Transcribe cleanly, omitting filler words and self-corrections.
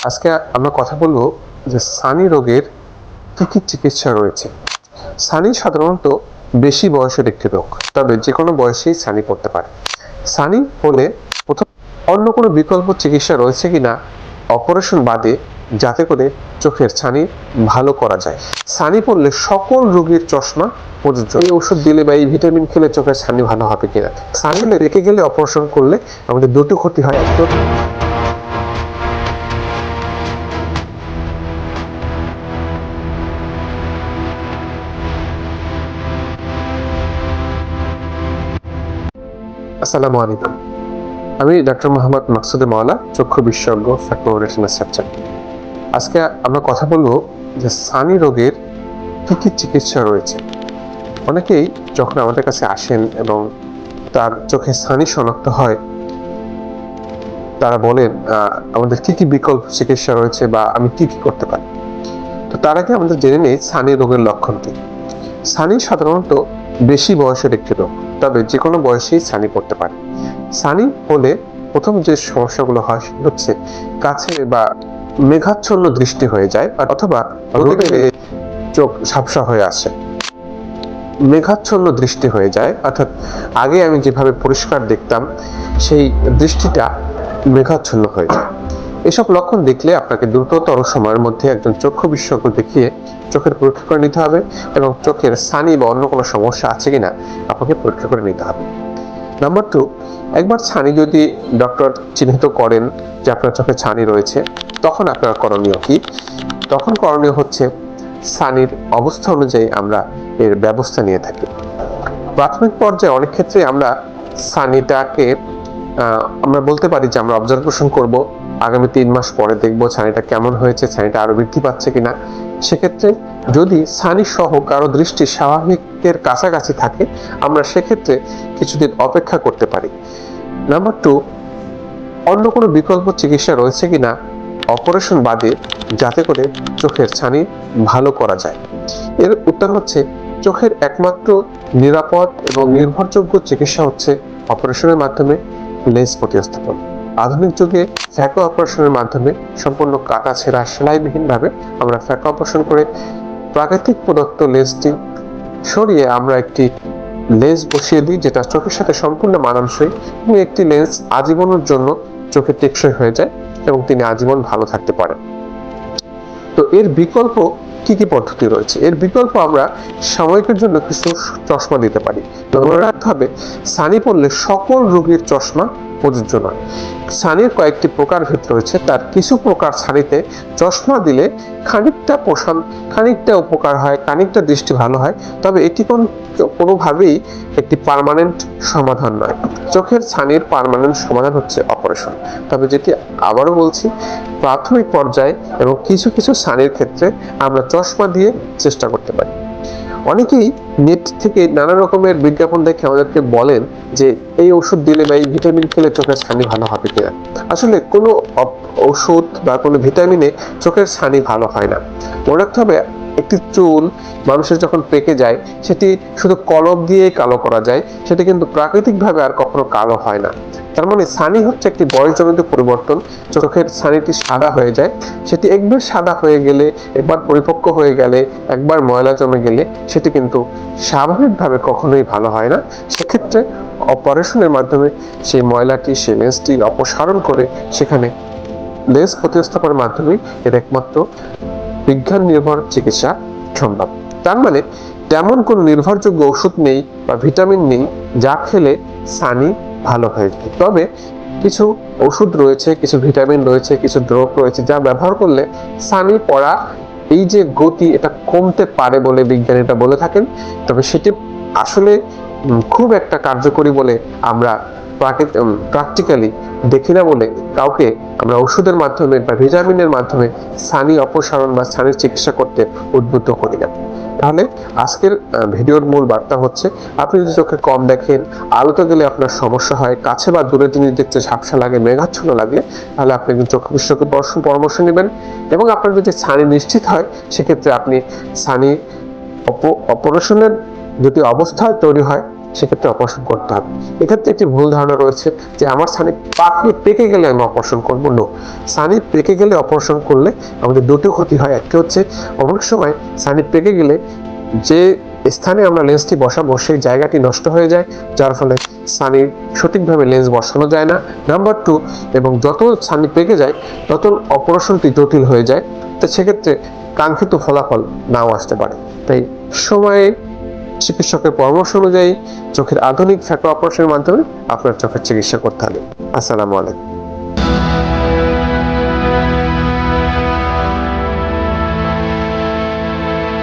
আজকে আমরা কথা বলবো যে ছানি রোগের কি কি চিকিৎসা রয়েছে। ছানি সাধারণত বেশি বয়সের একটি রোগ, তবে যে কোনো বয়সেই ছানি পড়তে পারে। ছানি হলে প্রথম অন্য কোনো বিকল্প চিকিৎসা রয়েছে কিনা অপারেশন বাদে, যাতে করে চোখের ছানি ভালো করা যায়। ছানি পড়লে সকল রোগীর চশমা প্রযোজ্য। এই ওষুধ দিলে বা এই ভিটামিন খেলে চোখের ছানি ভালো হবে কিনা। ছানি রেখে গেলে অপারেশন করলে আমাদের দুটো ক্ষতি হয়। আসসালামু আলাইকুম, আমি ডক্টর মোহাম্মদ মাকসুদে মাওলা, চক্ষু বিশেষজ্ঞ, ফ্যাকো রেটিনা সার্জন। আজকে আমরা কথা বলবো যে ছানি রোগের কি কি চিকিৎসা রয়েছে। অনেকেই যখন আমাদের কাছে আসেন এবং তার চোখে ছানি শনাক্ত হয়, তারা বলেন আমাদের কি কি বিকল্প চিকিৎসা রয়েছে বা আমি কি কি করতে পারি। তো তার আগে আমাদের জেনে নেই ছানি রোগের লক্ষণ কি। ছানি সাধারণত বেশি বয়সের একটি রোগ, তবে যে কোনো বয়সেই ছানি পড়তে পারে। ছানি হলে প্রথম যে সমস্যাগুলো হয় সেটা হচ্ছে কাছে বা মেঘাচ্ছন্ন দৃষ্টি হয়ে যায়, অথবা রোদে চোখ ঝাপসা হয়ে আসে। মেঘাচ্ছন্ন দৃষ্টি হয়ে যায় অর্থাৎ আগে আমি যেভাবে পরিষ্কার দেখতাম সেই দৃষ্টিটা মেঘাচ্ছন্ন হয়ে যায়। এসব লক্ষণ দেখলে আপনাকে দ্রুততর সময়ের মধ্যে একজন চক্ষু বিশেষজ্ঞ দেখিয়ে চোখের পরীক্ষা করে নিতে হবে, এবং চোখের ছানি বা অন্য কোনো সমস্যা আছে কিনা আপনাকে পরীক্ষা করে নিতে হবে। নাম্বার 2, একবার ছানি যদি ডক্টর চিহ্নিত করেন যে আপনার চোখে ছানি রয়েছে, তখন আপনার করণীয় কি? তখন করণীয় হচ্ছে ছানির অবস্থা অনুযায়ী আমরা এর ব্যবস্থা নিয়ে থাকি। প্রাথমিক পর্যায়ে অনেক ক্ষেত্রে আমরা ছানিটাকে আমরা বলতে পারি যে আমরা অবজারভেশন করব, আগামী 3 মাস পরে দেখব ছানিটা কেমন হয়েছে, ছানিটা আরো বৃদ্ধি পাচ্ছে কিনা। সেক্ষেত্রে যদি ছানি সহ কারো দৃষ্টি স্বাভাবিকের কাছাকাছি থাকে, আমরা সেক্ষেত্রে কিছুদিন অপেক্ষা করতে পারি। নাম্বার 2, অন্য কোনো বিকল্প চিকিৎসা রয়েছে কিনা অপারেশন বাদে, যাতে করে চোখের ছানি ভালো করা যায়। এর উত্তর হচ্ছে চোখের একমাত্র নিরাপদ এবং নির্ভরযোগ্য চিকিৎসা হচ্ছে অপারেশনের মাধ্যমে লেন্স প্রতিস্থাপন। আধুনিক যুগে ফ্যাকো অপারেশনের মাধ্যমে সম্পূর্ণ কাটা ছেঁড়া সেলাইবিহীন ভাবে আমরা ফ্যাকো অপারেশন করে প্রাকৃতিক প্রদত্ত লেন্সটি সরিয়ে আমরা একটি লেন্স বসিয়ে দিই, যেটা চোখের সাথে সম্পূর্ণ মানানসই, এবং একটি লেন্স আজীবনের জন্য চোখে টেকসই হয়ে যায় এবং তিনি আজীবন ভালো থাকতে পারেন। তো এর বিকল্প কি কি পদ্ধতি রয়েছে? এর বিকল্প আমরা সাময়িকের জন্য কিছু চশমা দিতে পারি। মনে রাখতে হবে, ছানি পড়লে সকল রোগীর চশমা প্রযোজ্য নয়। ছানির কয়েকটি প্রকারভেদ রয়েছে, তার কিছু প্রকার ছানিতে চশমা দিলে খানিকটা উপকার হয়, খানিকটা দৃষ্টি ভালো হয়, তবে এটি কোনোভাবেই একটি পার্মানেন্ট সমাধান নয়। চোখের ছানির পার্মানেন্ট সমাধান হচ্ছে অপারেশন। তবে যেটি আবারও বলছি, প্রাথমিক পর্যায়ে এবং কিছু কিছু ছানির ক্ষেত্রে আমরা চশমা দিয়ে চেষ্টা করতে পারি। অনেকেই নেট থেকে নানা রকমের বিজ্ঞাপন দেখে আমাদেরকে বলেন যে এই ওষুধ দিলে বা এই ভিটামিন খেলে চোখের ছানি ভালো হবে কিনা। আসলে কোনো ওষুধ বা কোনো ভিটামিনে চোখের ছানি ভালো হয় না। মনে রাখতে হবে, একটি চুল মানুষের যখন পেকে যায়, সেটি শুধু কলম দিয়ে কালো করা যায়, সেটি কিন্তু প্রাকৃতিকভাবে আর কখনো কালো হয় না। তার মানে ছানি হচ্ছে একটি বয়সজনিত পরিবর্তন। চোখের ছানিটি সাদা হয়ে যায়, সেটি একবার সাদা হয়ে গেলে, একবার পরিপক্ক হয়ে গেলে, একবার ময়লা জমে গেলে সেটি কিন্তু স্বাভাবিকভাবে কখনোই ভালো হয় না। সেক্ষেত্রে অপারেশনের মাধ্যমে সেই ময়লাটি, সেই লেন্সটি অপসারণ করে সেখানে লেন্স প্রতিস্থাপনের মাধ্যমে এর একমাত্র বিজ্ঞান নির্ভর চিকিৎসা সম্ভব। তার মানে তেমন কোনো নির্ভরযোগ্য ওষুধ নেই বা ভিটামিন নেই যা খেলে ছানি ভালো হয়ে যায়। তবে কিছু ওষুধ রয়েছে, কিছু ভিটামিন রয়েছে, কিছু ড্রপ রয়েছে যা ব্যবহার করলে ছানি পড়া এই যে গতি, এটা কমতে পারে বলে বিজ্ঞানীরা বলে থাকেন। তবে সেটি আসলে খুব একটা কার্যকরী বলে আমরা প্র্যাকটিক্যালি দেখি না বলে কাউকে আমরা ওষুধের মাধ্যমে বা ভিটামিনের মাধ্যমে ছানি অপসারণ বা ছানির চিকিৎসা করতে উদ্বুদ্ধ করি না। তাহলে আজকের ভিডিওর মূল বার্তা হচ্ছে, আপনি যদি চোখে কম দেখেন, আলোতে গেলে আপনার সমস্যা হয়, কাছে বা দূরে জিনিস দেখতে ঝাপসা লাগে, মেঘাচ্ছন্ন লাগে, তাহলে আপনি একজন চক্ষু বিশেষজ্ঞের পরামর্শ নেবেন। এবং আপনার যদি ছানি নিশ্চিত হয়, সেক্ষেত্রে আপনি ছানি অপারেশনের যদি অবস্থা তৈরি হয়, সেক্ষেত্রে অপারেশন করতে হবে। এক্ষেত্রে একটি ভুল ধারণা রয়েছে যে আমার ছানি পাকলে পেকে গেলে আমি অপারেশন করবো। নো, ছানি পেকে গেলে অপারেশন করলে আমাদের দুটো ক্ষতি হয়। একটি হচ্ছে অনেক সময় ছানি পেকে গেলে যে স্থানে আমরা লেন্সটি বসাবো সেই জায়গাটি নষ্ট হয়ে যায়, যার ফলে ছানি সঠিকভাবে লেন্স বসানো যায় না। নাম্বার 2, এবং যত ছানি পেকে যায় তত অপারেশনটি জটিল হয়ে যায়। তো সেক্ষেত্রে কাঙ্ক্ষিত ফলাফল নাও আসতে পারে। তাই সময়ে চিকিৎসকের পরামর্শ অনুযায়ী চোখের আধুনিক ফ্যাকো অপারেশনের মাধ্যমে আপনার চোখের চিকিৎসা করতে হবে। আসসালামু আলাইকুম।